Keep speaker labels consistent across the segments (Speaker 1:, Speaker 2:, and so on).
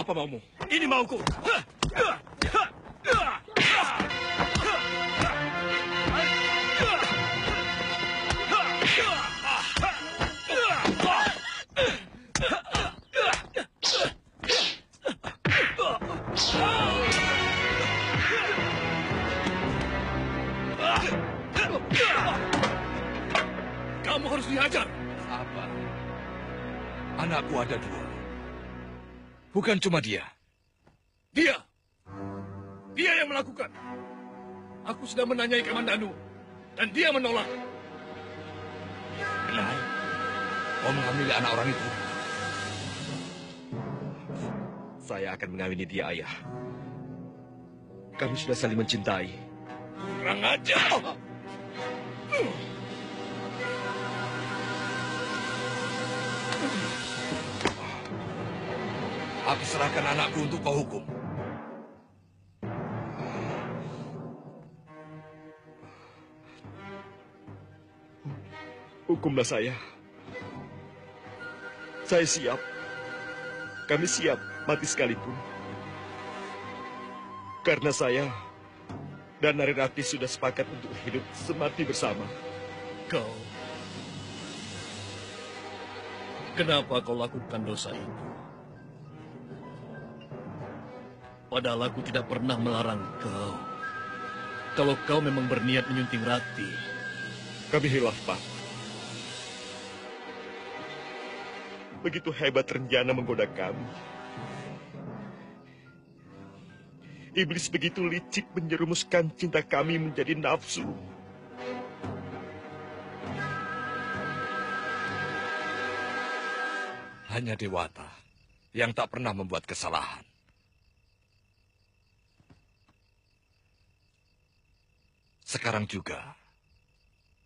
Speaker 1: Apa maumu? Ini mauku. Kamu harus dihajar.
Speaker 2: Apa? Anakku ada dua. Bukan cuma dia.
Speaker 1: Dia yang melakukan. Aku sudah menanyai Kamandanu, dan dia menolak.
Speaker 2: Kenal? Kau mengambil anak orang itu?
Speaker 3: Saya akan mengawini dia, Ayah. Kami sudah saling mencintai.
Speaker 1: Kurang ajar.
Speaker 2: Aku serahkan anakku untuk kau hukum.
Speaker 3: Hukumlah saya. Saya siap. Kami siap mati sekalipun. Karena saya dan Narirati sudah sepakat untuk hidup semati bersama.
Speaker 1: Kenapa kau lakukan dosa itu? Padahal aku tidak pernah melarang kau. Kalau kau memang berniat menyunting Rati.
Speaker 3: Kami hilaf, Pak. Begitu hebat rencana menggoda kami. Iblis begitu licik menjerumuskan cinta kami menjadi nafsu.
Speaker 2: Hanya Dewata yang tak pernah membuat kesalahan. Sekarang juga,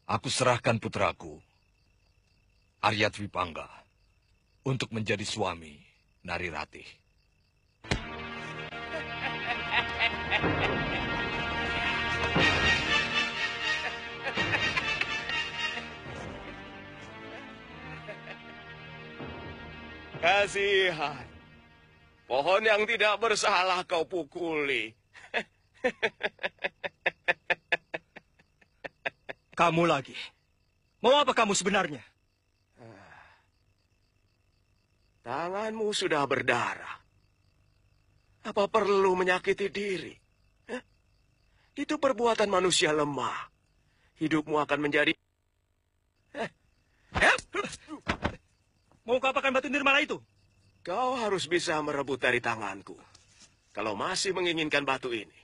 Speaker 2: aku serahkan putraku, Arya Dwipangga, untuk menjadi suami Narirati.
Speaker 4: Kasihan. Pohon yang tidak bersalah kau pukuli.
Speaker 5: Kamu lagi. Mau apa kamu sebenarnya?
Speaker 4: Tanganmu sudah berdarah. Apa perlu menyakiti diri? Itu perbuatan manusia lemah. Hidupmu akan menjadi...
Speaker 5: Mau kau apakan batu nirmala itu?
Speaker 4: Kau harus bisa merebut dari tanganku. Kalau masih menginginkan batu ini.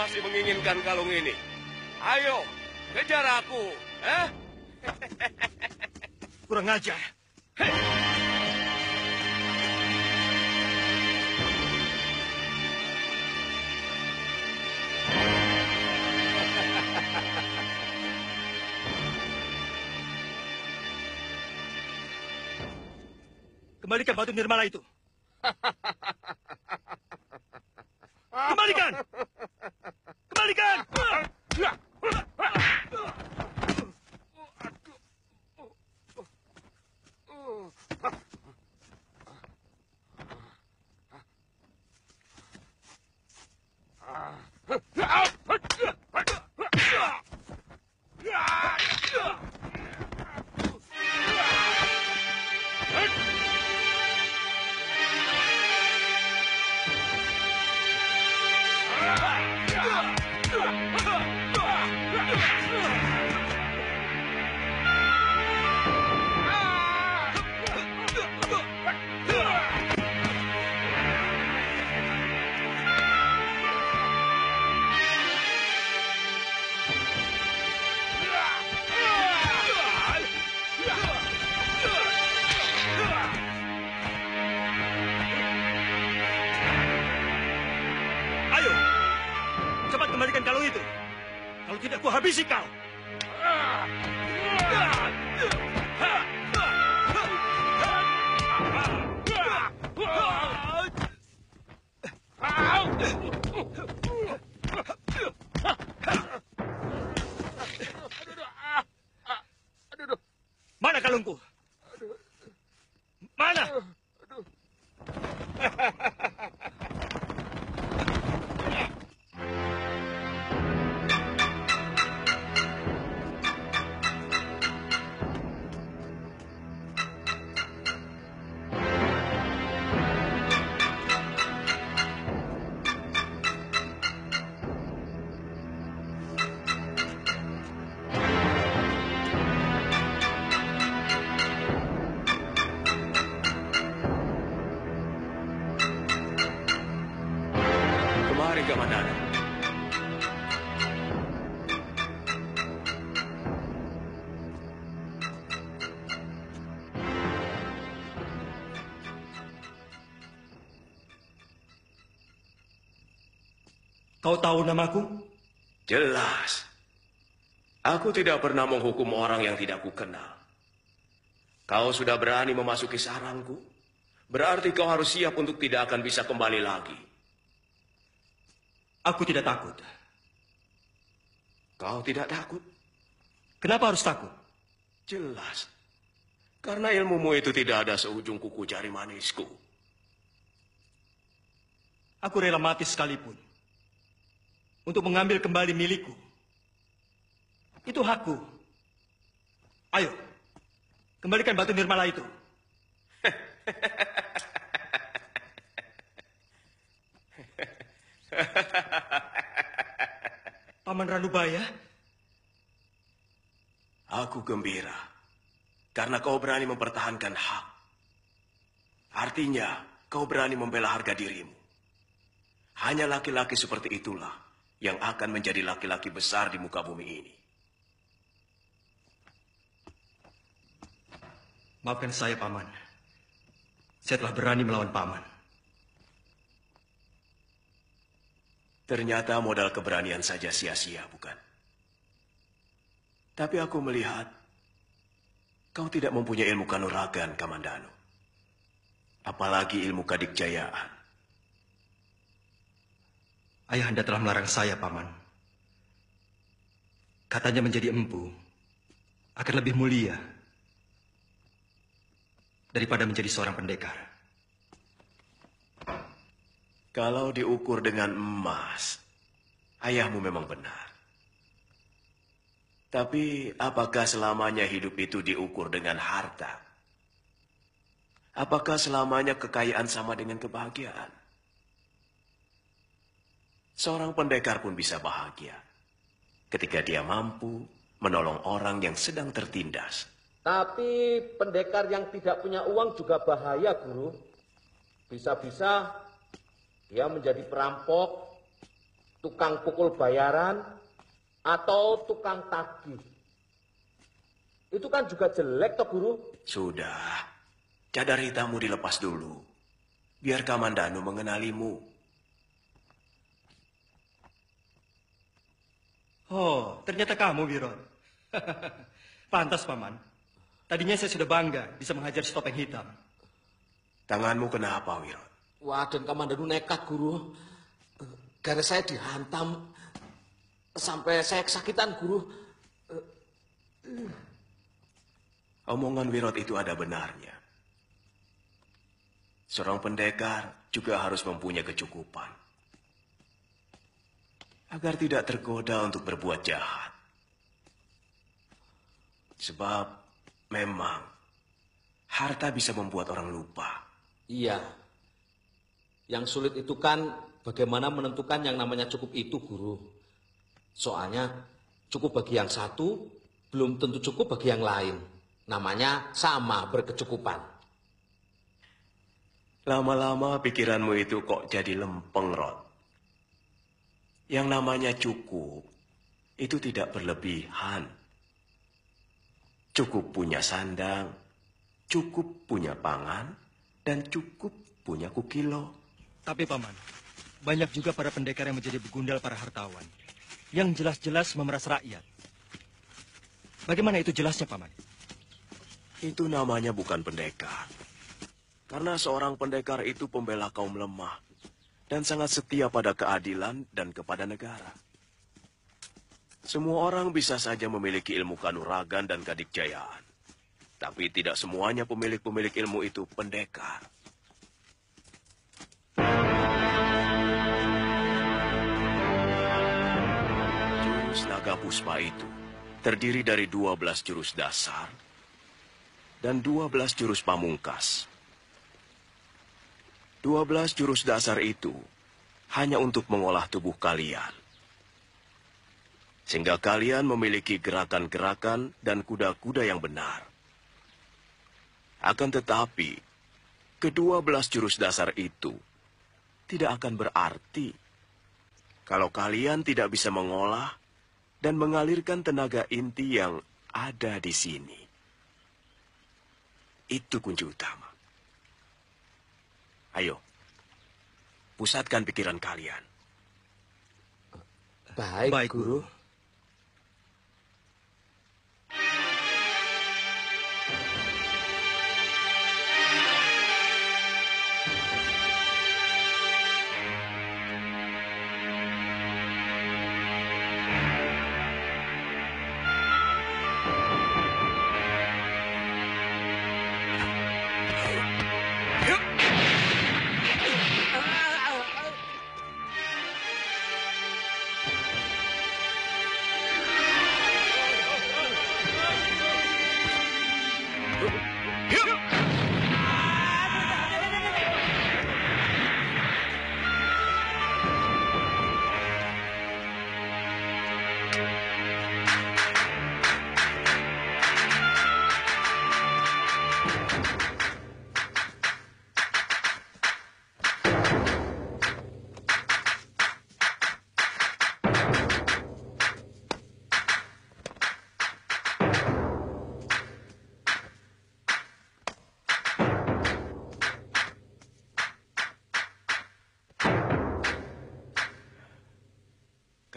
Speaker 4: masih menginginkan kalung ini? Ayo, kejar aku.
Speaker 5: Kurang ajar. Hei! Kembalikan batu nirmala itu. Kembalikan! Kembalikan! Ayo, cepat kembalikan kalung itu. Kalau tidak, ku habisi kau. Mana kalungku? Mana?
Speaker 4: Kemari, Kamandanu.
Speaker 5: Kau tahu namaku?
Speaker 4: Jelas. Aku tidak pernah menghukum orang yang tidak kukenal. Kau sudah berani memasuki sarangku, berarti kau harus siap untuk tidak akan bisa kembali lagi.
Speaker 5: Aku tidak takut.
Speaker 4: Kau tidak takut?
Speaker 5: Kenapa harus takut?
Speaker 4: Jelas. Karena ilmumu itu tidak ada seujung kuku jari manisku.
Speaker 5: Aku rela mati sekalipun untuk mengambil kembali milikku. Itu hakku. Ayo, kembalikan batu nirmala itu. Paman Ranubaya?
Speaker 4: Aku gembira karena kau berani mempertahankan hak. Artinya, kau berani membela harga dirimu. Hanya laki-laki seperti itulah yang akan menjadi laki-laki besar di muka bumi ini.
Speaker 5: Maafkan saya, Paman. Saya telah berani melawan Paman.
Speaker 4: Ternyata modal keberanian saja sia-sia, bukan? Tapi aku melihat kau tidak mempunyai ilmu kanuragan, Kamandanu. Apalagi ilmu kadikjayaan.
Speaker 5: Ayahanda telah melarang saya, Paman. Katanya menjadi empu akan lebih mulia daripada menjadi seorang pendekar.
Speaker 4: Kalau diukur dengan emas, ayahmu memang benar. Tapi apakah selamanya hidup itu diukur dengan harta? Apakah selamanya kekayaan sama dengan kebahagiaan? Seorang pendekar pun bisa bahagia ketika dia mampu menolong orang yang sedang tertindas.
Speaker 6: Tapi pendekar yang tidak punya uang juga bahaya, Guru. Bisa-bisa dia menjadi perampok tukang pukul bayaran, atau tukang tagih. Itu kan juga jelek toh Guru.
Speaker 4: Sudah, cadar hitammu dilepas dulu. Biar Kamandanu mengenalimu.
Speaker 5: Oh, ternyata kamu, Wiron. Pantas, Paman. Tadinya saya sudah bangga bisa menghajar si topeng hitam.
Speaker 4: Tanganmu kenapa, Wiron?
Speaker 6: Wah, dan Kamandanu nekat Guru. Gara saya dihantam sampai saya kesakitan Guru.
Speaker 4: Omongan Wirot itu ada benarnya. Seorang pendekar juga harus mempunyai kecukupan. Agar tidak tergoda untuk berbuat jahat. Sebab memang harta bisa membuat orang lupa.
Speaker 6: Iya. Yang sulit itu kan bagaimana menentukan yang namanya cukup itu, Guru. Soalnya cukup bagi yang satu, belum tentu cukup bagi yang lain. Namanya sama berkecukupan.
Speaker 4: Lama-lama pikiranmu itu kok jadi lempeng, Rod. Yang namanya cukup itu tidak berlebihan. Cukup punya sandang, cukup punya pangan, dan cukup punya kukilo.
Speaker 5: Tapi, Paman, banyak juga para pendekar yang menjadi begundal para hartawan. Yang jelas-jelas memeras rakyat. Bagaimana itu jelasnya, Paman?
Speaker 4: Itu namanya bukan pendekar. Karena seorang pendekar itu pembela kaum lemah dan sangat setia pada keadilan dan kepada negara. Semua orang bisa saja memiliki ilmu kanuragan dan kadikjayaan. Tapi tidak semuanya pemilik-pemilik ilmu itu pendekar. Jurus Naga Puspa itu terdiri dari 12 jurus dasar dan 12 jurus pamungkas. 12 jurus dasar itu hanya untuk mengolah tubuh kalian. Sehingga kalian memiliki gerakan-gerakan dan kuda-kuda yang benar. Akan tetapi, ke-12 jurus dasar itu tidak akan berarti kalau kalian tidak bisa mengolah dan mengalirkan tenaga inti yang ada di sini. Itu kunci utama. Ayo, pusatkan pikiran kalian.
Speaker 6: Baik, Guru.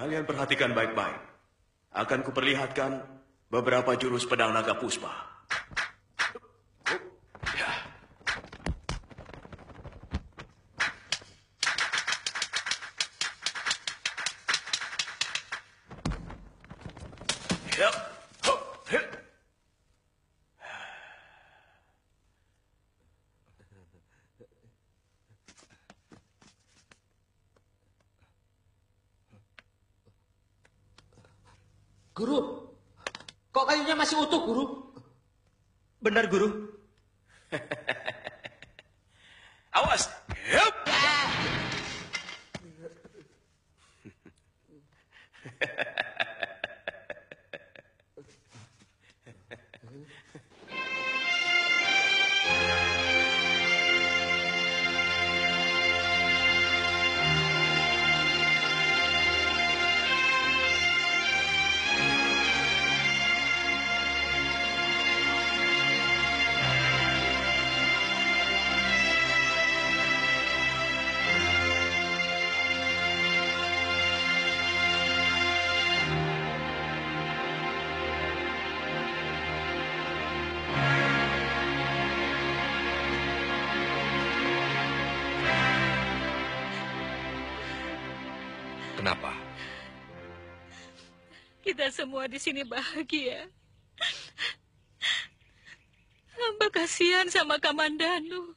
Speaker 4: Kalian perhatikan baik-baik. Akan kuperlihatkan beberapa jurus pedang naga puspa.
Speaker 6: Guru, kok kayunya masih utuh, Guru?
Speaker 5: Benar, Guru.
Speaker 4: Awas! Yup!
Speaker 2: Kenapa?
Speaker 7: Kita semua di sini bahagia. Hamba kasihan sama Kamandanu.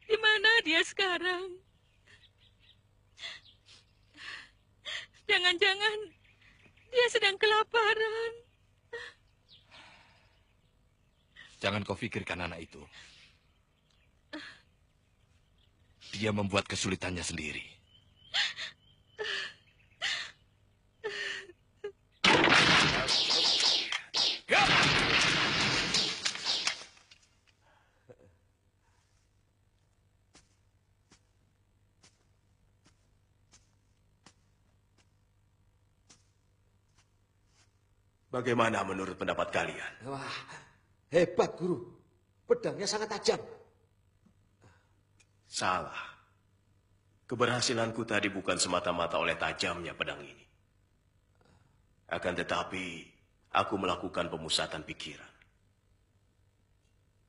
Speaker 7: Di mana dia sekarang? Jangan-jangan dia sedang kelaparan.
Speaker 2: Jangan kau pikirkan anak itu. Dia membuat kesulitannya sendiri.
Speaker 4: Bagaimana menurut pendapat kalian?
Speaker 6: Wah, hebat, Guru. Pedangnya sangat tajam.
Speaker 4: Salah. Keberhasilanku tadi bukan semata-mata oleh tajamnya pedang ini. Akan tetapi, aku melakukan pemusatan pikiran.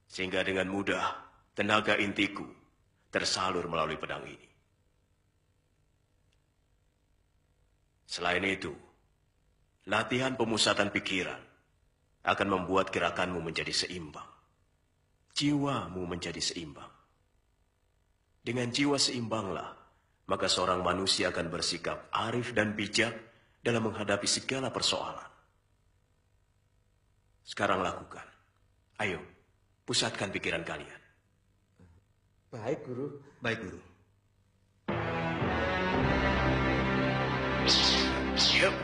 Speaker 4: Sehingga dengan mudah, tenaga intiku tersalur melalui pedang ini. Selain itu, latihan pemusatan pikiran akan membuat gerakanmu menjadi seimbang. Jiwamu menjadi seimbang. Dengan jiwa seimbanglah, maka seorang manusia akan bersikap arif dan bijak dalam menghadapi segala persoalan. Sekarang lakukan. Ayo, pusatkan pikiran kalian.
Speaker 6: Baik, Guru.
Speaker 5: Baik, Guru.
Speaker 4: Yuk.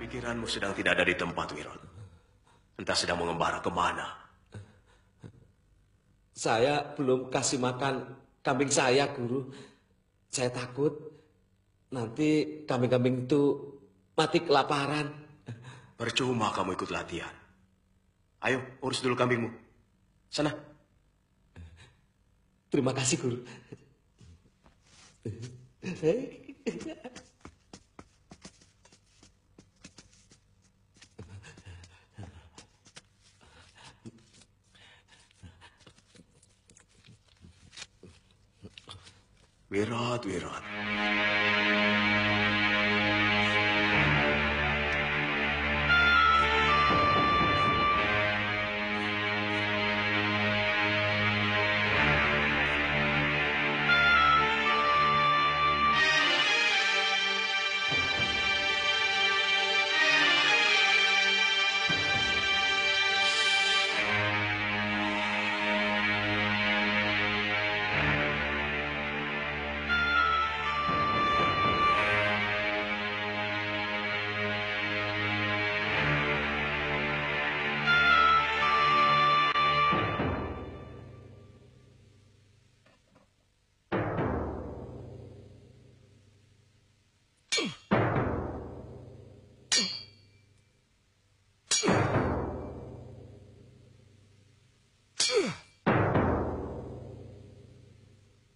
Speaker 4: Pikiranmu sedang tidak ada di tempat, Wiron. Entah sedang mengembara kemana.
Speaker 6: Saya belum kasih makan kambing saya, Guru. Saya takut nanti kambing-kambing itu mati kelaparan.
Speaker 4: Percuma kamu ikut latihan. Ayo, urus dulu kambingmu. Sana.
Speaker 6: Terima kasih, Guru.
Speaker 4: Wirat, Wirat.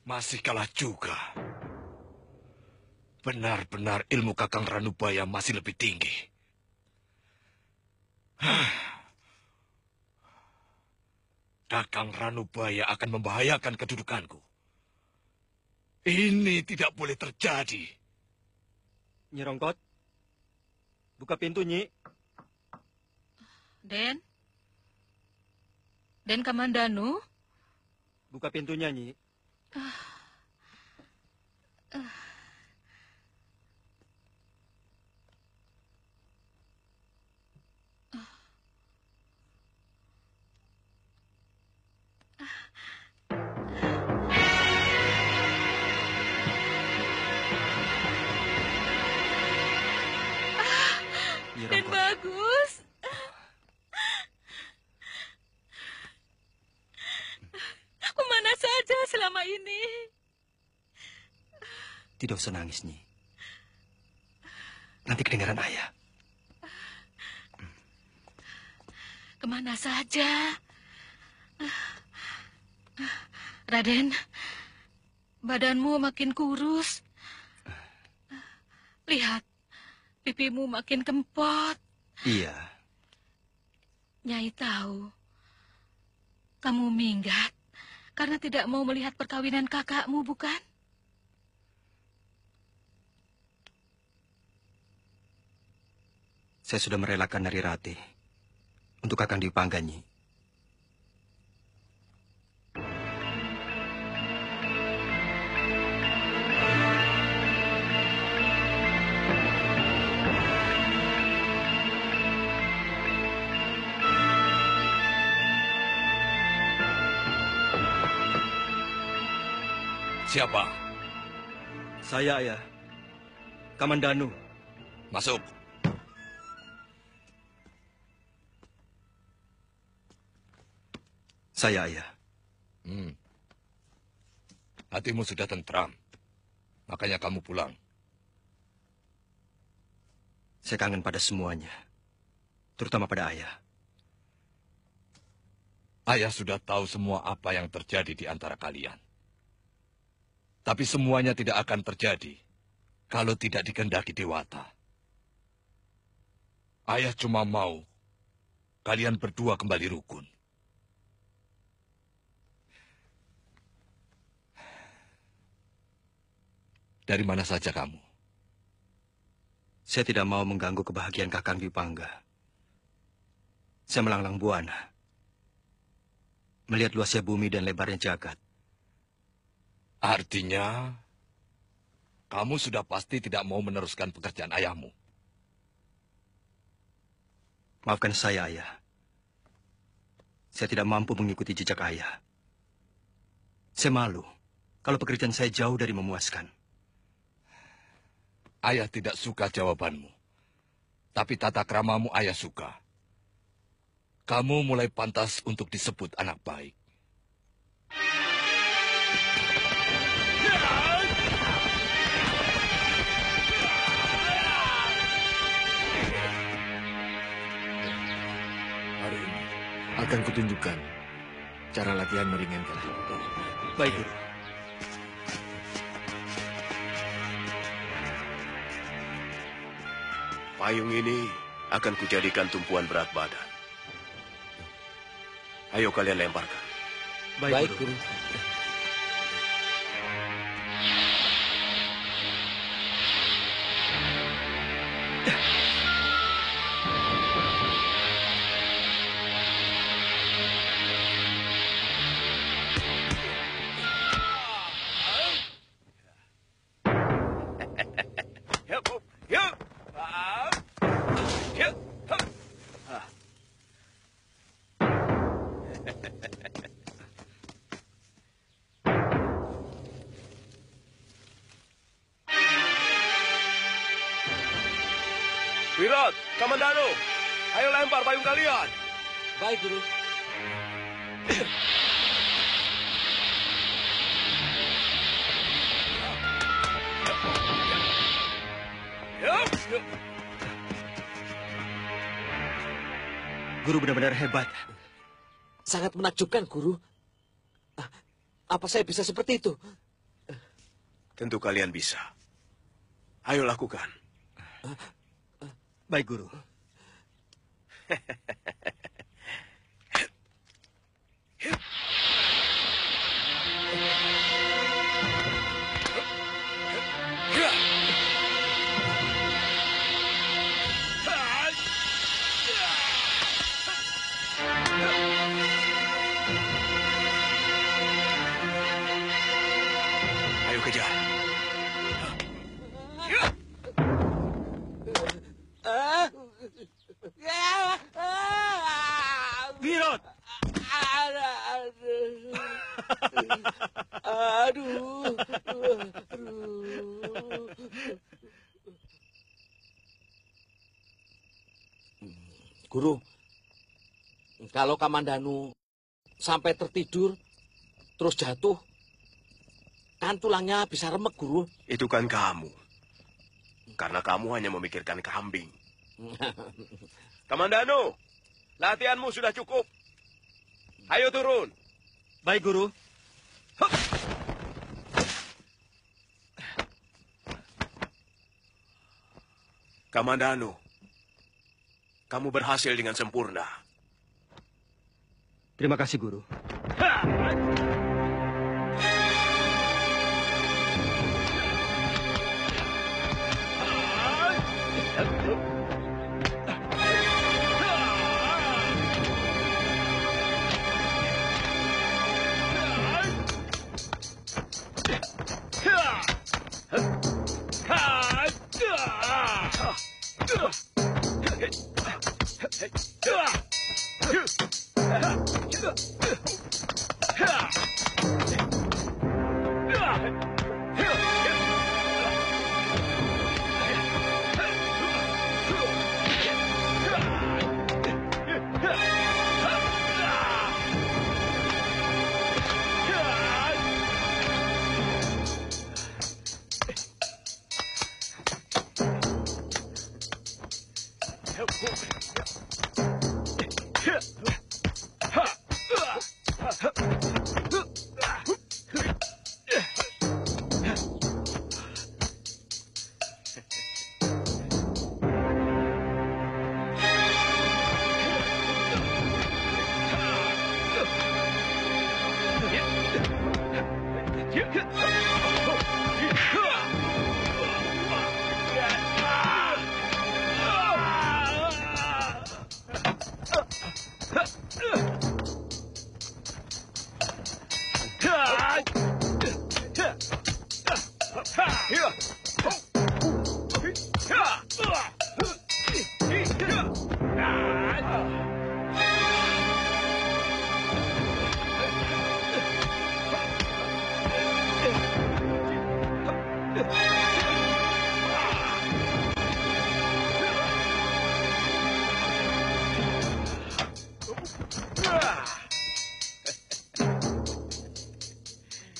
Speaker 2: Masih kalah juga. Benar-benar ilmu Kakang Ranubaya masih lebih tinggi. Kakang Ranubaya akan membahayakan kedudukanku. Ini tidak boleh terjadi.
Speaker 5: Nyi Rongkot, buka pintu, Nyi.
Speaker 7: Den? Den Kamandanu?
Speaker 5: Buka pintunya, Nyi.
Speaker 7: Den bagus. Kemana saja selama ini?
Speaker 5: Tidak usah nangis, Nyi. Nanti kedengaran ayah.
Speaker 7: Kemana saja? Raden, badanmu makin kurus. Lihat, pipimu makin kempot.
Speaker 5: Iya.
Speaker 7: Nyai tahu, kamu minggat karena tidak mau melihat perkawinan kakakmu, bukan?
Speaker 5: Saya sudah merelakan Nari Rati untuk Kakang Dwi Pangga, Nyi.
Speaker 2: Siapa?
Speaker 5: Saya, Ayah. Kamandanu.
Speaker 2: Masuk.
Speaker 5: Saya, Ayah.
Speaker 2: Hatimu sudah tentram. Makanya kamu pulang.
Speaker 5: Saya kangen pada semuanya. Terutama pada Ayah.
Speaker 2: Ayah sudah tahu semua apa yang terjadi di antara kalian. Tapi semuanya tidak akan terjadi kalau tidak dikehendaki Dewata. Ayah cuma mau kalian berdua kembali rukun. Dari mana saja kamu?
Speaker 5: Saya tidak mau mengganggu kebahagiaan Kakang Dwi Pangga. Saya melanglang buana. Melihat luasnya bumi dan lebarnya jagat.
Speaker 2: Artinya, kamu sudah pasti tidak mau meneruskan pekerjaan ayahmu.
Speaker 5: Maafkan saya, Ayah. Saya tidak mampu mengikuti jejak Ayah. Saya malu kalau pekerjaan saya jauh dari memuaskan.
Speaker 2: Ayah tidak suka jawabanmu. Tapi tata kramamu ayah suka. Kamu mulai pantas untuk disebut anak baik.
Speaker 1: Hari ini akan kutunjukkan cara latihan meringankan.
Speaker 5: Baik, Guru.
Speaker 4: Payung ini akan kujadikan tumpuan berat badan. Ayo kalian lemparkan.
Speaker 6: Baik, Guru.
Speaker 4: Wirat, Kamandanu, ayo lempar payung kalian.
Speaker 6: Baik, Guru.
Speaker 5: Guru benar-benar hebat.
Speaker 6: Sangat menakjubkan, Guru. Apa saya bisa seperti itu?
Speaker 4: Tentu kalian bisa. Ayo lakukan.
Speaker 5: Baik, Guru.
Speaker 4: Ayo kejar.
Speaker 5: Wirot!
Speaker 6: Aduh. Guru, kalau Kamandanu sampai tertidur, terus jatuh, kan tulangnya bisa remek, Guru.
Speaker 4: Itu kan kamu. Karena kamu hanya memikirkan kambing. Kamandanu, latihanmu sudah cukup. Ayo turun.
Speaker 5: Baik, Guru.
Speaker 4: Kamandanu, kamu berhasil dengan sempurna.
Speaker 5: Terima kasih, Guru.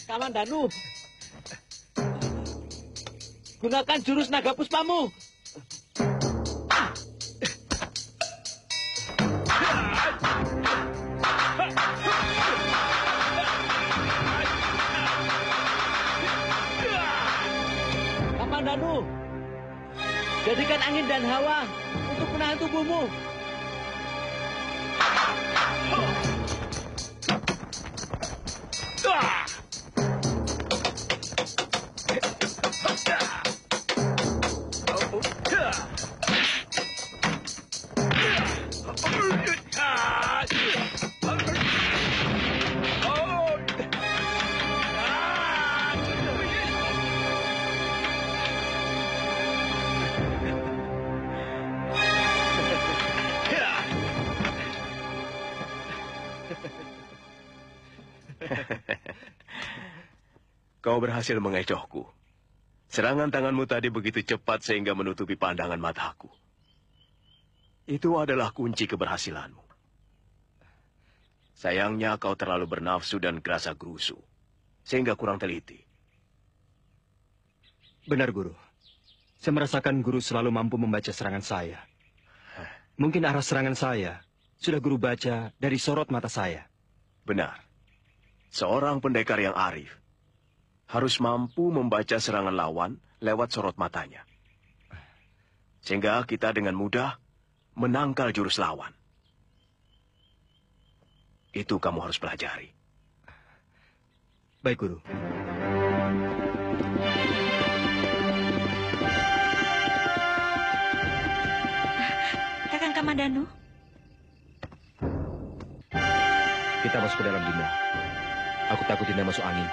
Speaker 6: Kamandanu, gunakan jurus naga puspamu. Kamandanu, jadikan angin dan hawa untuk menahan tubuhmu.
Speaker 4: Kau berhasil mengecohku. Serangan tanganmu tadi begitu cepat sehingga menutupi pandangan mataku. Itu adalah kunci keberhasilanmu. Sayangnya kau terlalu bernafsu dan gerasa gerusu, sehingga kurang teliti.
Speaker 5: Benar, Guru. Saya merasakan Guru selalu mampu membaca serangan saya. Mungkin arah serangan saya sudah Guru baca dari sorot mata saya.
Speaker 4: Benar. Seorang pendekar yang arif harus mampu membaca serangan lawan lewat sorot matanya. Sehingga kita dengan mudah menangkal jurus lawan. Itu kamu harus pelajari.
Speaker 5: Baik, Guru.
Speaker 7: Kakang Kamandanu.
Speaker 3: Kita masuk ke dalam, Dinda. Aku takut Dinda masuk angin.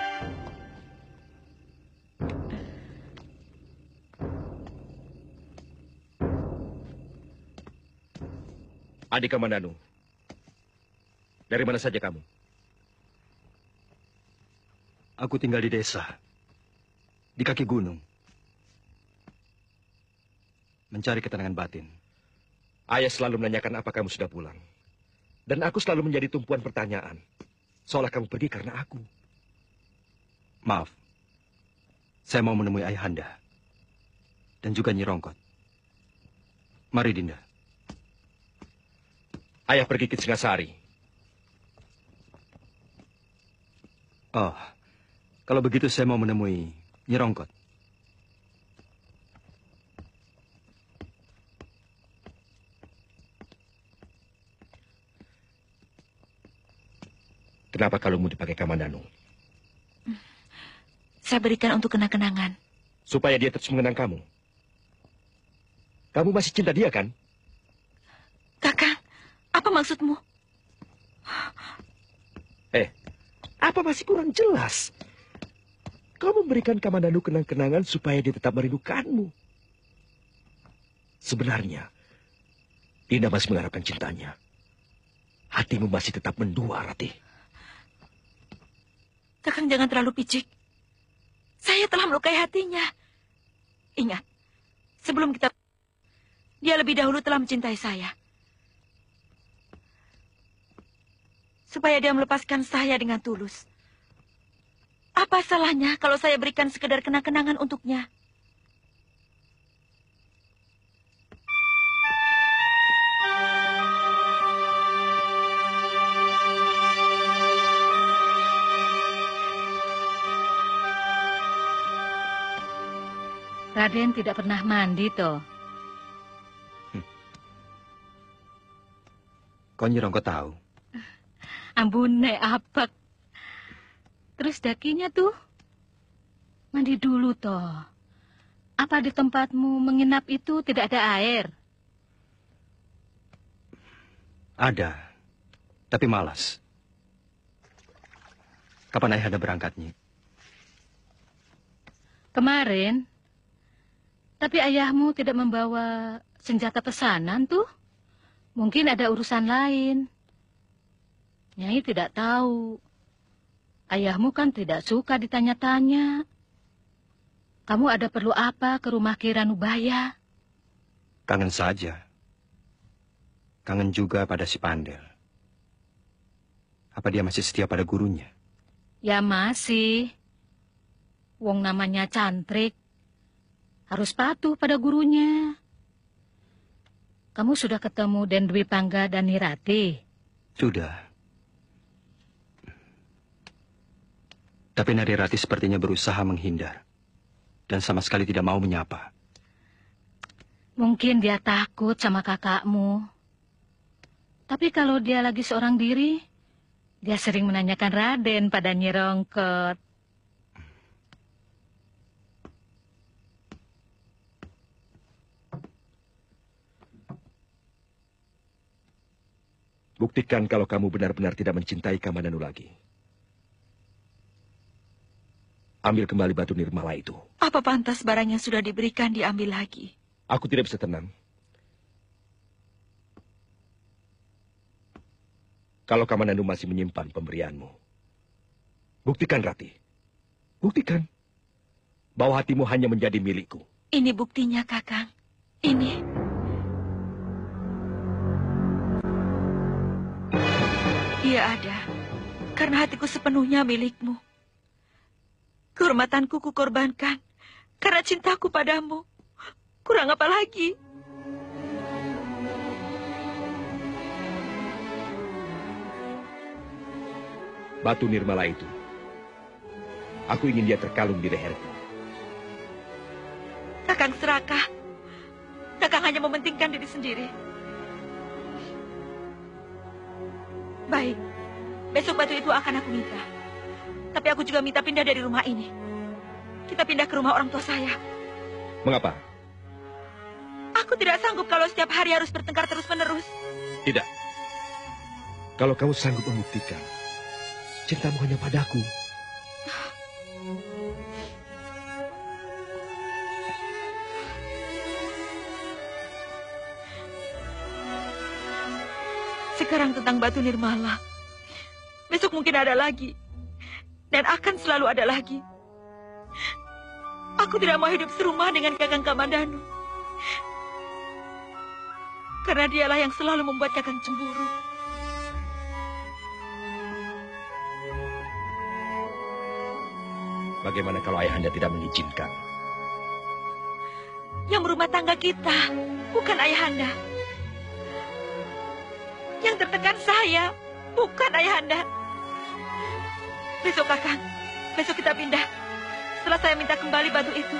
Speaker 3: Adik Kamandanu, dari mana saja kamu?
Speaker 5: Aku tinggal di desa, di kaki gunung. Mencari ketenangan batin.
Speaker 3: Ayah selalu menanyakan apa kamu sudah pulang. Dan aku selalu menjadi tumpuan pertanyaan. Seolah kamu pergi karena aku.
Speaker 5: Maaf, saya mau menemui Ayahanda. Dan juga Nyi Rongkot. Mari, Dinda.
Speaker 3: Ayah pergi ke Singasari.
Speaker 5: Oh, kalau begitu saya mau menemui Nyi Rongkot.
Speaker 3: Kenapa kalungmu dipakai Kamandanu?
Speaker 7: Saya berikan untuk kenang-kenangan.
Speaker 3: Supaya dia terus mengenang kamu. Kamu masih cinta dia, kan?
Speaker 7: Kakang, apa maksudmu?
Speaker 3: Apa masih kurang jelas? Kau memberikan Kamandanu kenang-kenangan supaya dia tetap merindukanmu. Sebenarnya, Dinda masih mengharapkan cintanya. Hatimu masih tetap mendua, Ratih.
Speaker 7: Kakang jangan terlalu picik. Saya telah melukai hatinya. Ingat, sebelum kita... Dia lebih dahulu telah mencintai saya. Supaya dia melepaskan saya dengan tulus. Apa salahnya kalau saya berikan sekedar kenang-kenangan untuknya?
Speaker 8: Raden tidak pernah mandi, toh.
Speaker 5: Kau nyerong kau tahu.
Speaker 8: Ambune apa? Terus dakinya tuh. Mandi dulu, toh. Apa di tempatmu menginap itu tidak ada air?
Speaker 5: Ada, tapi malas. Kapan ayah anda berangkatnya?
Speaker 8: Kemarin. Tapi ayahmu tidak membawa senjata pesanan tuh. Mungkin ada urusan lain. Nyai tidak tahu. Ayahmu kan tidak suka ditanya-tanya. Kamu ada perlu apa ke rumah Ki Ranubaya?
Speaker 5: Kangen saja. Kangen juga pada si Pandel. Apa dia masih setia pada gurunya?
Speaker 8: Ya masih. Wong namanya Cantrik. Harus patuh pada gurunya. Kamu sudah ketemu Den Dwi Pangga dan Nirati?
Speaker 5: Sudah. Tapi Narirati sepertinya berusaha menghindar. Dan sama sekali tidak mau menyapa.
Speaker 8: Mungkin dia takut sama kakakmu. Tapi kalau dia lagi seorang diri, dia sering menanyakan Raden pada Nyi Rongkot.
Speaker 3: Buktikan kalau kamu benar-benar tidak mencintai Kamandanu lagi. Ambil kembali batu nirmala itu.
Speaker 7: Apa pantas barang yang sudah diberikan diambil lagi?
Speaker 3: Aku tidak bisa tenang. Kalau Kamandanu masih menyimpan pemberianmu. Buktikan, Rati. Buktikan. Bahwa hatimu hanya menjadi milikku.
Speaker 7: Ini buktinya, Kakang. Ini. Ia ada. Karena hatiku sepenuhnya milikmu. Kehormatanku kukorbankan. Karena cintaku padamu. Kurang apa lagi?
Speaker 3: Batu nirmala itu. Aku ingin dia terkalung di leherku.
Speaker 7: Kakang serakah. Kakang hanya mementingkan diri sendiri. Baik. Besok batu itu akan aku minta. Tapi aku juga minta pindah dari rumah ini. Kita pindah ke rumah orang tua saya.
Speaker 3: Mengapa?
Speaker 7: Aku tidak sanggup kalau setiap hari harus bertengkar terus-menerus.
Speaker 3: Tidak. Kalau kamu sanggup membuktikan cintamu hanya padaku.
Speaker 7: Sekarang tentang batu nirmala. Besok mungkin ada lagi. Dan akan selalu ada lagi. Aku tidak mau hidup serumah dengan Kakang Kamandanu. Karena dialah yang selalu membuat Kakang cemburu.
Speaker 3: Bagaimana kalau ayahanda tidak mengizinkan?
Speaker 7: Yang berumah tangga kita, bukan ayahanda. Yang tertekan saya, bukan ayahanda. Besok, Kakang. Besok kita pindah. Setelah saya minta kembali batu itu.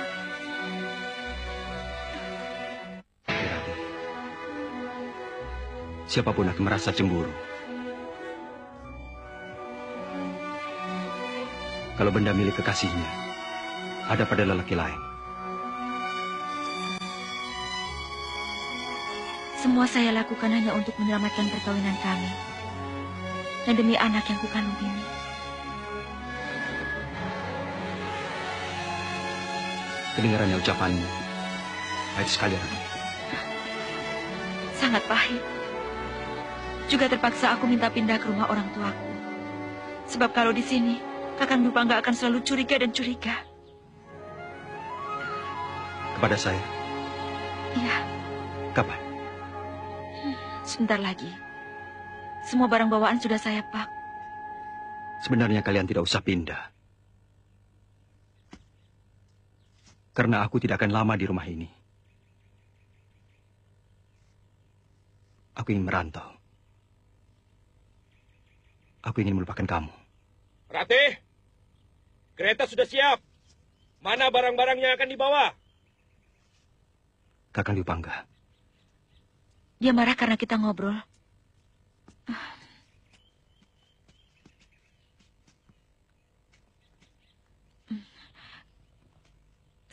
Speaker 5: Siapapun akan merasa cemburu. kalau benda milik kekasihnya ada pada lelaki lain.
Speaker 7: Semua saya lakukan hanya untuk menyelamatkan perkawinan kami. Dan demi anak yang kukandung ini.
Speaker 5: Kedengarannya ucapanmu pahit sekali, Rati.
Speaker 7: Sangat pahit. Juga terpaksa aku minta pindah ke rumah orang tuaku. Sebab kalau di sini, Kakang Dwi Pangga akan selalu curiga dan curiga.
Speaker 5: Kepada saya?
Speaker 7: Iya.
Speaker 5: Kapan?
Speaker 7: Sebentar lagi. Semua barang bawaan sudah saya pak.
Speaker 5: Sebenarnya kalian tidak usah pindah. Karena aku tidak akan lama di rumah ini. Aku ingin merantau. Aku ingin melupakan kamu.
Speaker 3: Ratih, kereta sudah siap. Mana barang-barang yang akan dibawa?
Speaker 5: Kakang Dwi Pangga.
Speaker 7: Dia marah karena kita ngobrol.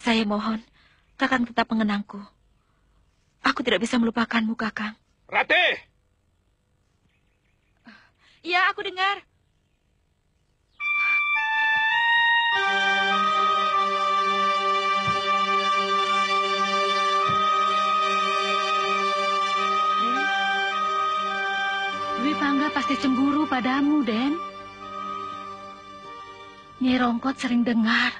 Speaker 7: Saya mohon, Kakang tetap mengenangku. Aku tidak bisa melupakanmu, Kakang.
Speaker 3: Ratih!
Speaker 7: Iya, aku dengar.
Speaker 8: Dwi Pangga pasti cemburu padamu, Den. Nyai Rongkot sering dengar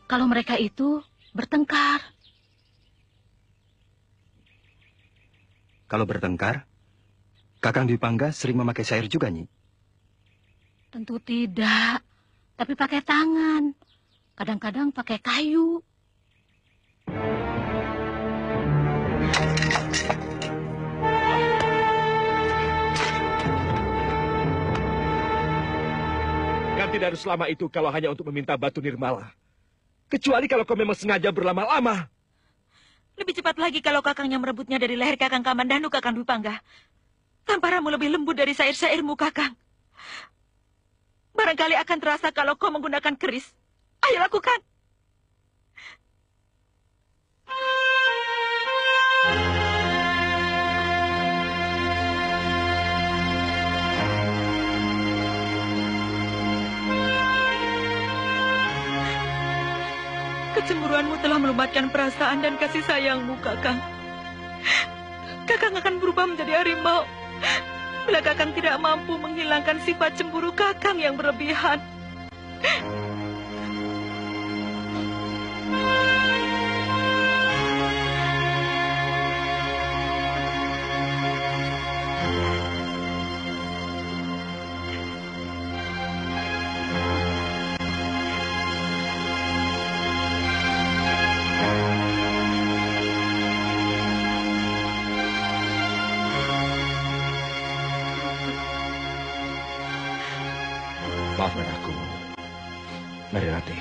Speaker 8: kalau mereka itu bertengkar.
Speaker 5: Kalau bertengkar, Kakang Dwi Pangga sering memakai syair juga, Nyi?
Speaker 8: Tentu tidak, tapi pakai tangan. Kadang-kadang pakai kayu.
Speaker 3: Kan tidak harus lama itu kalau hanya untuk meminta batu nirmala. Kecuali kalau kau memang sengaja berlama-lama.
Speaker 7: Lebih cepat lagi kalau Kakang yang merebutnya dari leher Kakang Kamandanu, Kakang Dwi Pangga. Tamparamu lebih lembut dari syair-syairmu, Kakang. Barangkali akan terasa kalau kau menggunakan keris. Ayo lakukan. Kecemburuanmu telah melumatkan perasaan dan kasih sayangmu, Kakang. Kakang akan berubah menjadi harimau bila Kakang tidak mampu menghilangkan sifat cemburu Kakang yang berlebihan.
Speaker 3: Maafkan aku, Narirati.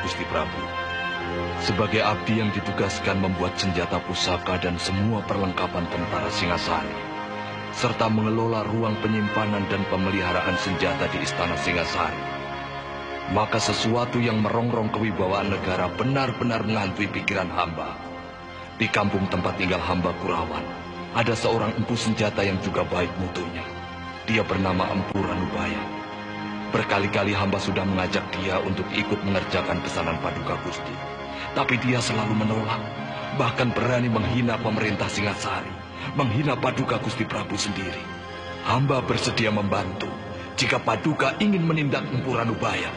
Speaker 2: Gusti Prabu, sebagai abdi yang ditugaskan membuat senjata pusaka dan semua perlengkapan tentara Singasari, serta mengelola ruang penyimpanan dan pemeliharaan senjata di Istana Singasari, maka sesuatu yang merongrong kewibawaan negara benar-benar menghantui pikiran hamba. Di kampung tempat tinggal hamba Kurawan, ada seorang empu senjata yang juga baik mutunya. Dia bernama Empu Ranubaya. Berkali-kali hamba sudah mengajak dia untuk ikut mengerjakan pesanan Paduka Gusti. Tapi dia selalu menolak. Bahkan berani menghina pemerintah Singasari. Menghina Paduka Gusti Prabu sendiri. Hamba bersedia membantu jika Paduka ingin menindak Empu Ranubaya.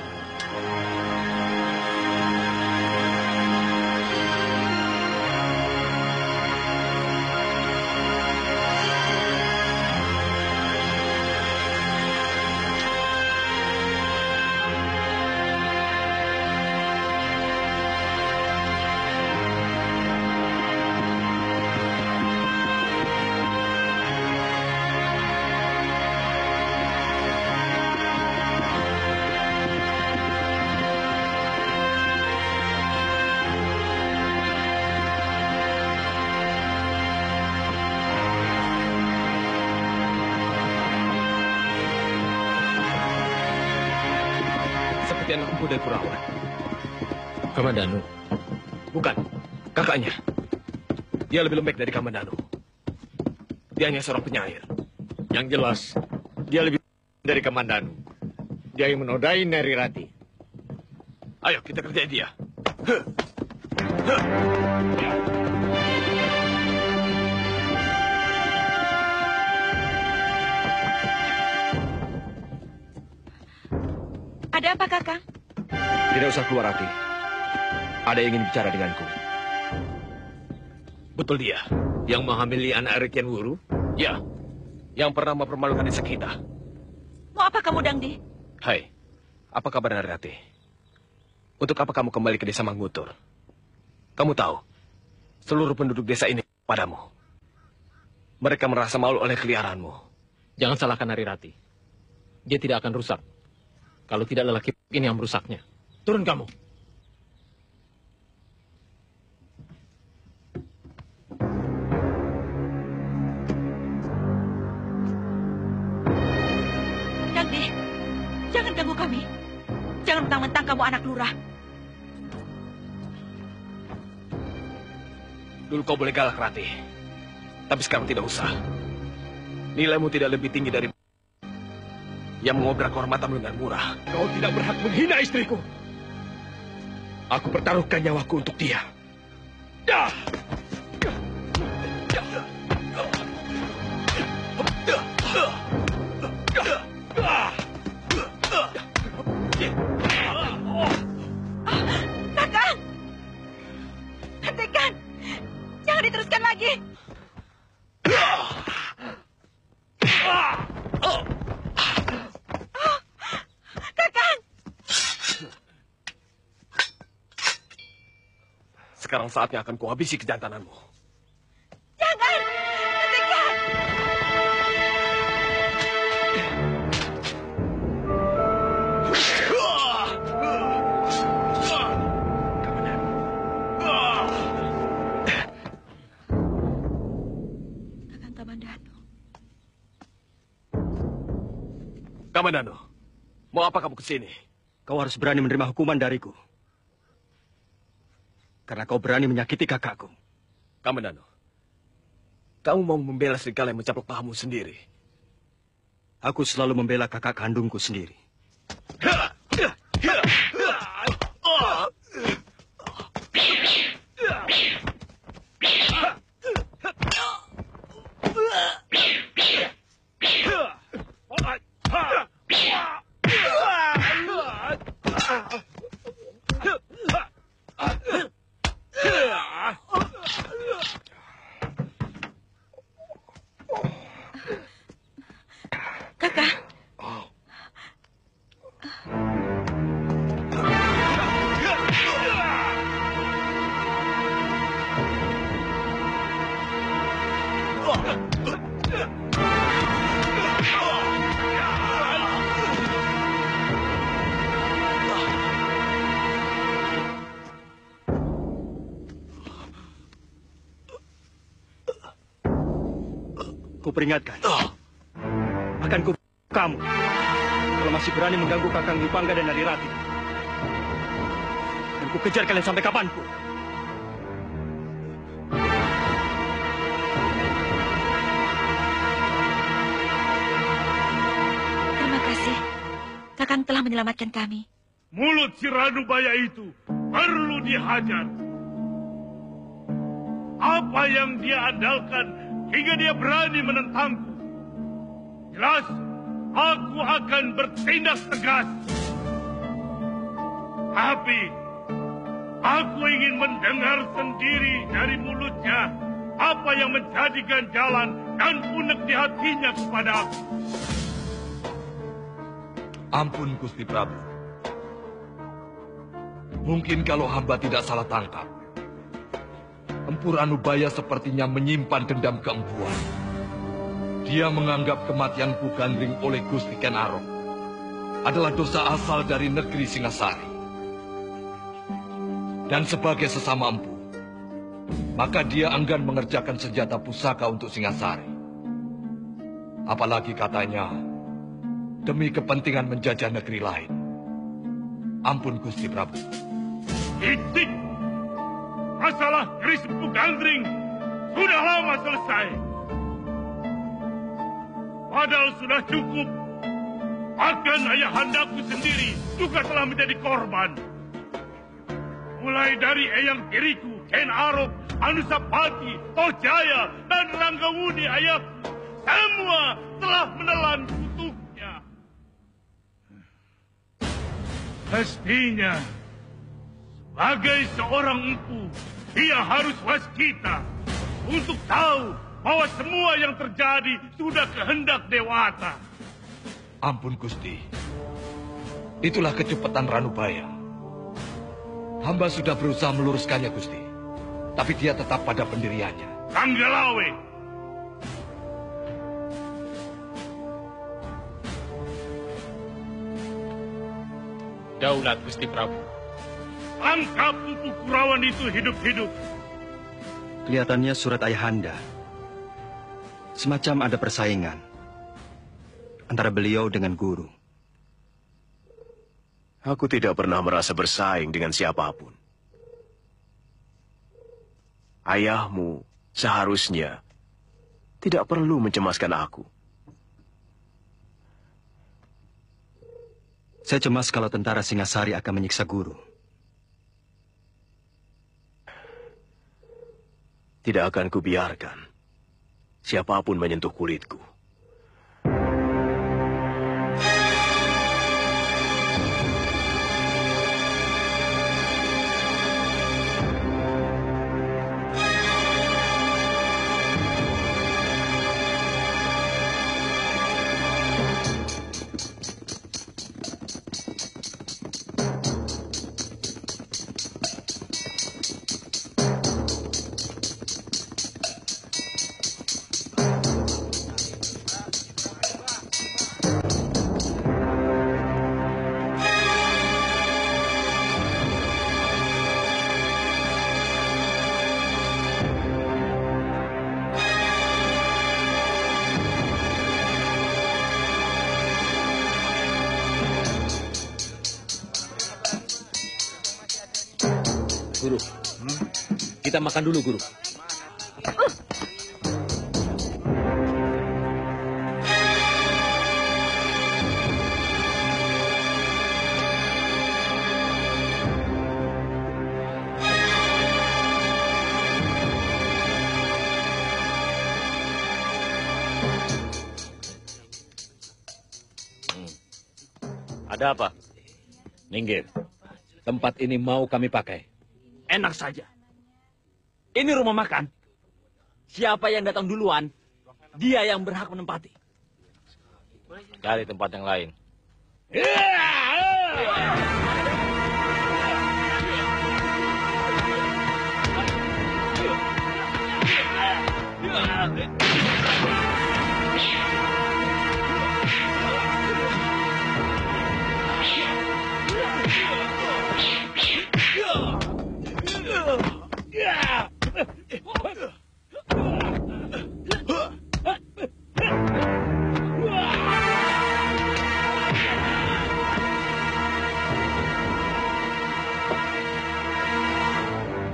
Speaker 3: seperti anak empu dari Kurawan.
Speaker 1: Kamandanu.
Speaker 3: Bukan, kakaknya. Dia lebih lembek dari Kamandanu. Dia hanya seorang penyair.
Speaker 1: Yang jelas, dia lebih dari Kamandanu. Dia yang menodai Narirati.
Speaker 3: Ayo, kita kerjain dia.
Speaker 7: Ada apa, Kakang?
Speaker 3: Tidak usah keluar, Rati. Ada yang ingin bicara denganku.
Speaker 1: Betul dia, yang menghamili anak Rekian Wuru?
Speaker 3: Ya, yang pernah mempermalukan desa kita.
Speaker 7: Mau apa kamu, Dangdi?
Speaker 3: Hai, apa kabar Narirati? Untuk apa kamu kembali ke desa Manggutur? Kamu tahu, seluruh penduduk desa ini padamu. Mereka merasa malu oleh keliaranmu.
Speaker 1: Jangan salahkan Narirati. Dia tidak akan rusak. Kalau tidak lelaki ini yang merusaknya. Turun kamu.
Speaker 7: Dangdi, jangan ganggu kami. Jangan mentang-mentang kamu anak lurah.
Speaker 3: Dulu kau boleh galak, Rati. Tapi sekarang tidak usah. Nilaimu tidak lebih tinggi dari yang mengobrak kehormatanmu dengan murah. Kau tidak berhak menghina istriku. Aku pertaruhkan nyawaku untuk dia.
Speaker 7: Kakang! Hentikan! Jangan diteruskan lagi! Kakang!
Speaker 3: Sekarang saatnya akan kuhabisi kejantananmu.
Speaker 7: Jangan! Hentikan! Kakang Kamandanu.
Speaker 3: Kamandanu, mau apa kamu kesini?
Speaker 5: Kau harus berani menerima hukuman dariku. Karena kau berani menyakiti kakakku.
Speaker 3: Kamandanu, kamu mau membela serigala yang mencaplok pahamu sendiri.
Speaker 5: Aku selalu membela kakak kandungku sendiri.
Speaker 7: Kakak.
Speaker 5: Kuperingatkan. Akan kamu kalau masih berani mengganggu Kakang Dipangga dan Narirati. Dan ku kejar kalian sampai kapanpun.
Speaker 7: Terima kasih. Kakang telah menyelamatkan kami.
Speaker 9: Mulut si Ranubaya itu perlu dihajar. Apa yang dia andalkan hingga dia berani menentangku? Jelas, aku akan bertindak tegas. Tapi, aku ingin mendengar sendiri dari mulutnya apa yang menjadi ganjalan dan unek di hatinya kepada aku.
Speaker 2: Ampun, Gusti Prabu. Mungkin kalau hamba tidak salah tangkap, Empu Ranubaya sepertinya menyimpan dendam keempuan. Dia menganggap kematian Pu Gandring oleh Gusti Ken Arok adalah dosa asal dari negeri Singasari. Dan sebagai sesama empu, maka dia enggan mengerjakan senjata pusaka untuk Singasari. Apalagi katanya, demi kepentingan menjajah negeri lain. Ampun, Gusti Prabu.
Speaker 9: Icik, masalah keris Empu Gandring sudah lama selesai. Padahal sudah cukup. Bahkan ayahandaku sendiri juga telah menjadi korban. Mulai dari eyang tiriku, Ken Arok, Anusapati, Tojaya, dan Ranggawuni ayahku, semua telah menelan kutuknya. Mestinya, sebagai seorang empu, dia harus waskita untuk tahu bahwa semua yang terjadi sudah kehendak Dewata.
Speaker 2: Ampun, Gusti. Itulah kecepatan Ranubaya. Hamba sudah berusaha meluruskannya, Gusti. Tapi dia tetap pada pendiriannya.
Speaker 9: Ranggalawe,
Speaker 3: Daulat Gusti Prabu.
Speaker 9: tangkap Empu Kurawan itu hidup-hidup.
Speaker 5: Kelihatannya surat Ayahanda semacam ada persaingan antara beliau dengan guru.
Speaker 4: Aku tidak pernah merasa bersaing dengan siapapun. Ayahmu seharusnya tidak perlu mencemaskan aku.
Speaker 5: Saya cemas kalau tentara Singasari akan menyiksa guru.
Speaker 4: Tidak akan kubiarkan siapapun menyentuh kulitku.
Speaker 6: Guru, kita makan dulu, Guru.
Speaker 3: Ada apa?
Speaker 6: Ninggir, tempat ini mau kami pakai.
Speaker 3: Enak saja. Ini rumah makan. Siapa yang datang duluan, dia yang berhak menempati.
Speaker 6: Cari tempat yang lain.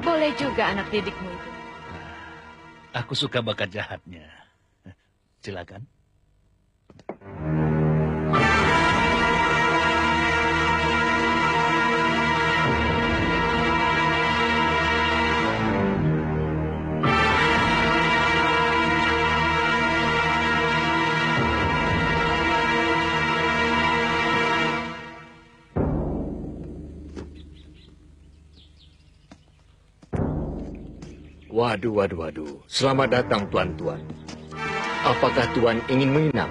Speaker 7: Boleh juga anak didikmu itu.
Speaker 1: Aku suka bakat jahatnya. Silakan.
Speaker 10: Waduh. Selamat datang, Tuan-Tuan. Apakah Tuan ingin menginap?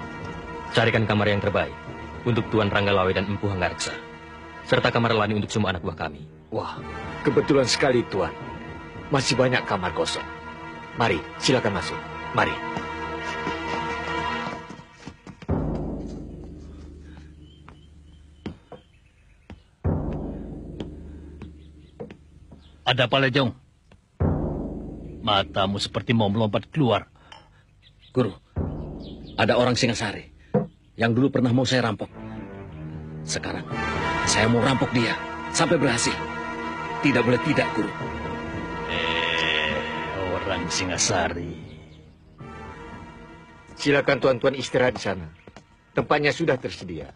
Speaker 11: Carikan kamar yang terbaik untuk Tuan Ranggalawe dan Empu Hanggareksa, serta kamar lani untuk semua anak buah kami.
Speaker 10: Wah, kebetulan sekali, Tuan. Masih banyak kamar kosong. Mari, silakan masuk. Mari.
Speaker 1: Ada apa, Lejong? Matamu seperti mau melompat keluar.
Speaker 6: Guru, ada orang Singasari yang dulu pernah mau saya rampok. Sekarang, saya mau rampok dia.
Speaker 1: Sampai berhasil. Tidak boleh tidak, Guru.
Speaker 9: Orang Singasari.
Speaker 10: Silakan tuan-tuan istirahat di sana. Tempatnya sudah tersedia.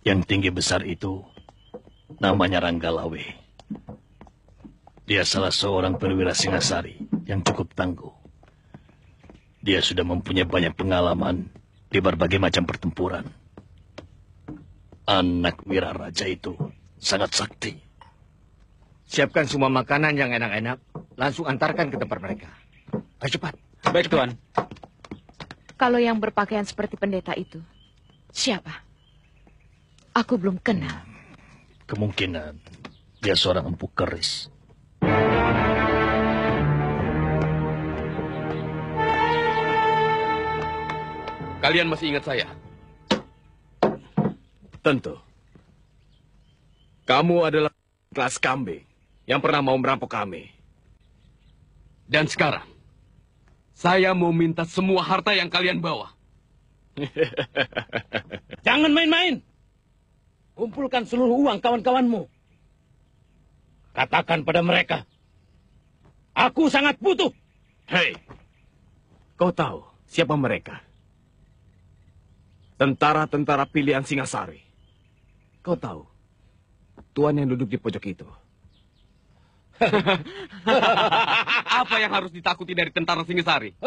Speaker 9: Yang tinggi besar itu namanya Ranggalawe. Dia salah seorang perwira Singasari yang cukup tangguh. Dia sudah mempunyai banyak pengalaman di berbagai macam pertempuran. Anak wira raja itu sangat sakti.
Speaker 10: Siapkan semua makanan yang enak-enak. Langsung antarkan ke tempat mereka. Ayo cepat.
Speaker 12: Baik, Tuan. Kalau yang berpakaian seperti pendeta itu, siapa? Aku belum kenal.
Speaker 9: Kemungkinan dia seorang empu keris.
Speaker 3: Kalian masih ingat saya? Tentu. Kamu adalah kelas kambing yang pernah mau merampok kami. Dan sekarang, saya mau minta semua harta yang kalian bawa.
Speaker 13: Jangan main-main. Kumpulkan seluruh uang kawan-kawanmu. Katakan pada mereka, aku sangat butuh.
Speaker 3: Hei, kau tahu siapa mereka? Tentara-tentara pilihan Singasari. Kau tahu, tuan yang duduk di pojok itu. Apa yang harus ditakuti dari tentara Singasari?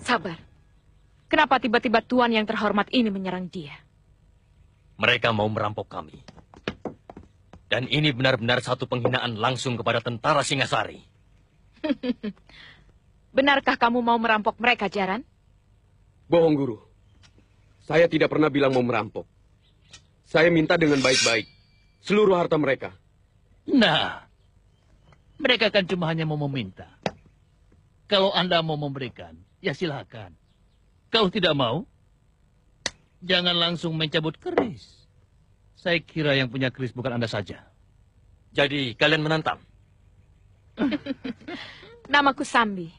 Speaker 12: Sabar. Kenapa tiba-tiba tuan yang terhormat ini menyerang dia?
Speaker 11: Mereka mau merampok kami. Dan ini benar-benar satu penghinaan langsung kepada tentara Singasari.
Speaker 12: Benarkah kamu mau merampok mereka, Jaran?
Speaker 3: Bohong, Guru. Saya tidak pernah bilang mau merampok. Saya minta dengan baik-baik seluruh harta mereka.
Speaker 9: Nah, mereka kan cuma hanya mau meminta. Kalau Anda mau memberikan, ya silakan. Kalau tidak mau, jangan langsung mencabut keris. Saya kira yang punya keris bukan Anda saja.
Speaker 11: Jadi kalian menantang?
Speaker 12: Namaku Sambi.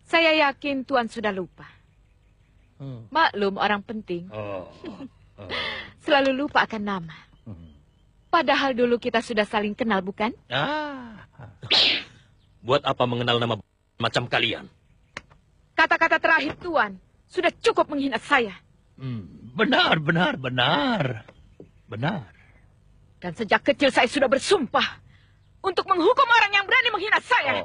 Speaker 12: Saya yakin tuan sudah lupa. Maklum orang penting. Selalu lupa akan nama. Padahal dulu kita sudah saling kenal, bukan?
Speaker 11: Buat apa mengenal nama macam kalian?
Speaker 12: Kata-kata terakhir tuan sudah cukup menghina saya.
Speaker 9: Benar.
Speaker 12: Dan sejak kecil saya sudah bersumpah untuk menghukum orang yang berani menghina saya.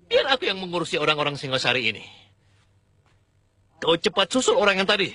Speaker 1: Biar aku yang mengurusi orang-orang Singasari ini. Kau cepat susul orang yang tadi.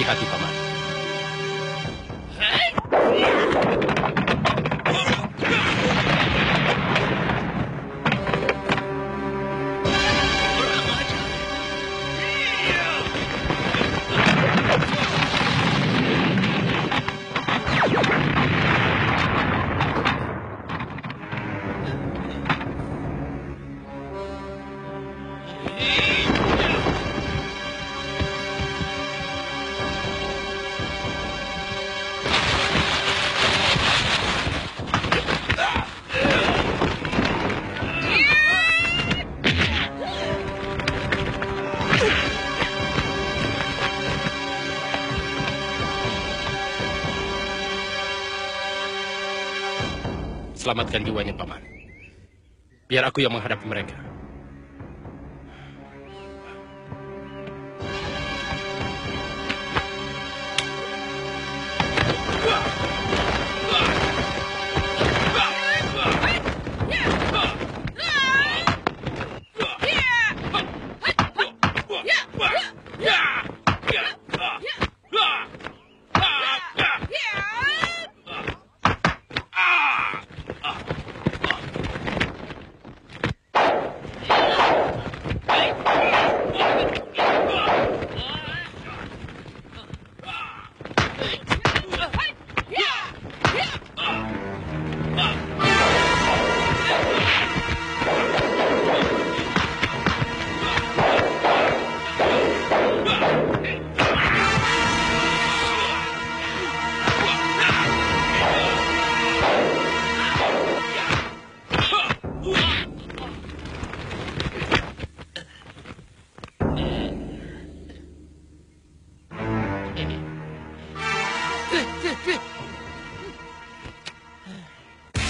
Speaker 3: Hati-hati, Paman. Selamatkan jiwanya, Paman. Biar aku yang menghadapi mereka.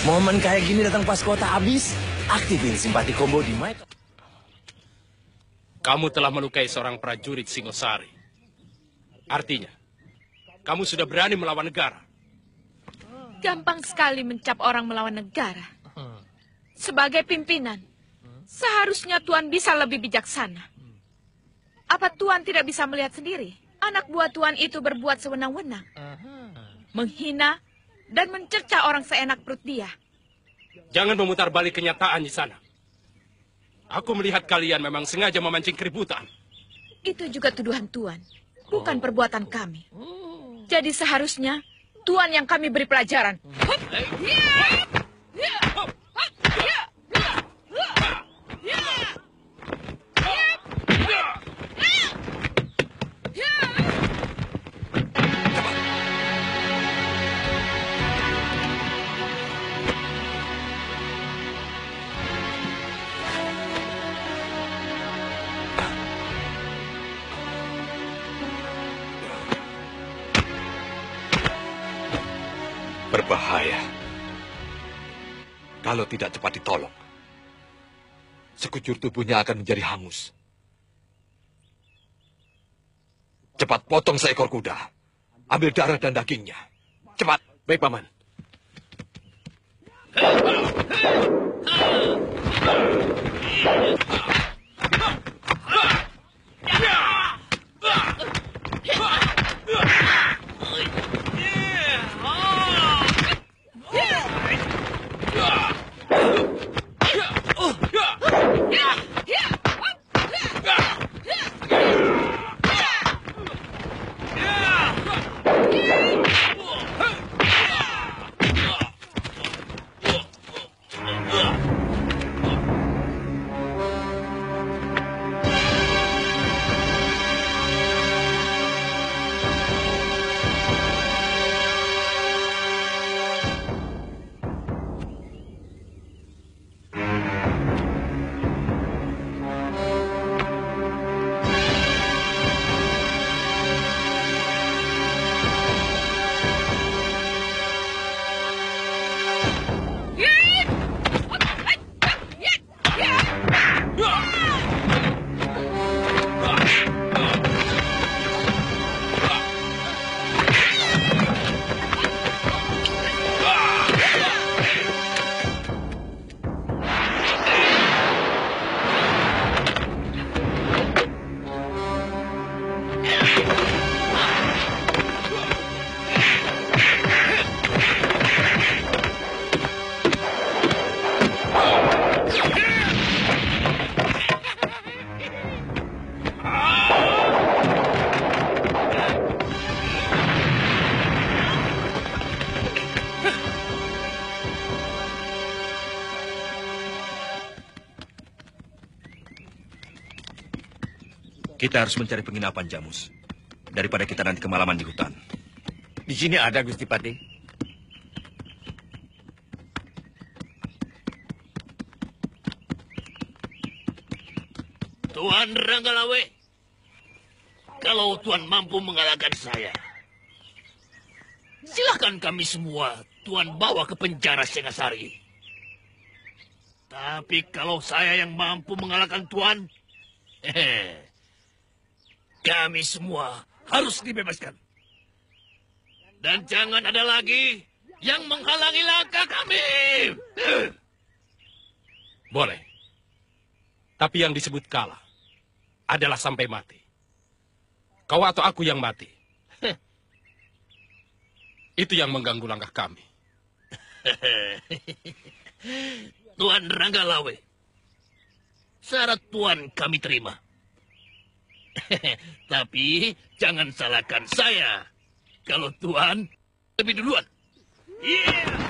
Speaker 14: Momen kayak gini datang pas kota habis, aktifin simpati combo di Might.
Speaker 3: Kamu telah melukai seorang prajurit Singosari. Artinya, kamu sudah berani melawan negara.
Speaker 12: Gampang sekali mencap orang melawan negara. Sebagai pimpinan, seharusnya Tuan bisa lebih bijaksana. Apa Tuan tidak bisa melihat sendiri? Anak buah Tuan itu berbuat sewenang-wenang. Menghina dan mencerca orang seenak perut dia.
Speaker 3: Jangan memutar balik kenyataan di sana. Aku melihat kalian memang sengaja memancing keributan.
Speaker 12: Itu juga tuduhan Tuan, bukan perbuatan kami. Jadi seharusnya Tuan yang kami beri pelajaran.
Speaker 2: Berbahaya. Kalau tidak cepat ditolong, sekujur tubuhnya akan menjadi hangus. Cepat potong seekor kuda. Ambil darah dan dagingnya. Cepat.
Speaker 3: Baik, Paman.
Speaker 2: Kita harus mencari penginapan, Jamus. Daripada kita nanti kemalaman di hutan.
Speaker 10: Di sini ada, Gusti Pati.
Speaker 9: Tuan Ranggalawe, kalau Tuan mampu mengalahkan saya, silakan kami semua Tuan bawa ke penjara Singasari. Tapi kalau saya yang mampu mengalahkan Tuan, kami semua harus dibebaskan. Dan jangan ada lagi yang menghalangi langkah kami.
Speaker 3: Boleh. Tapi yang disebut kalah adalah sampai mati. Kau atau aku yang mati. Itu yang mengganggu langkah kami.
Speaker 9: Tuan Ranggalawe, syarat Tuan kami terima. Tapi jangan salahkan saya kalau Tuan lebih duluan. Yeah!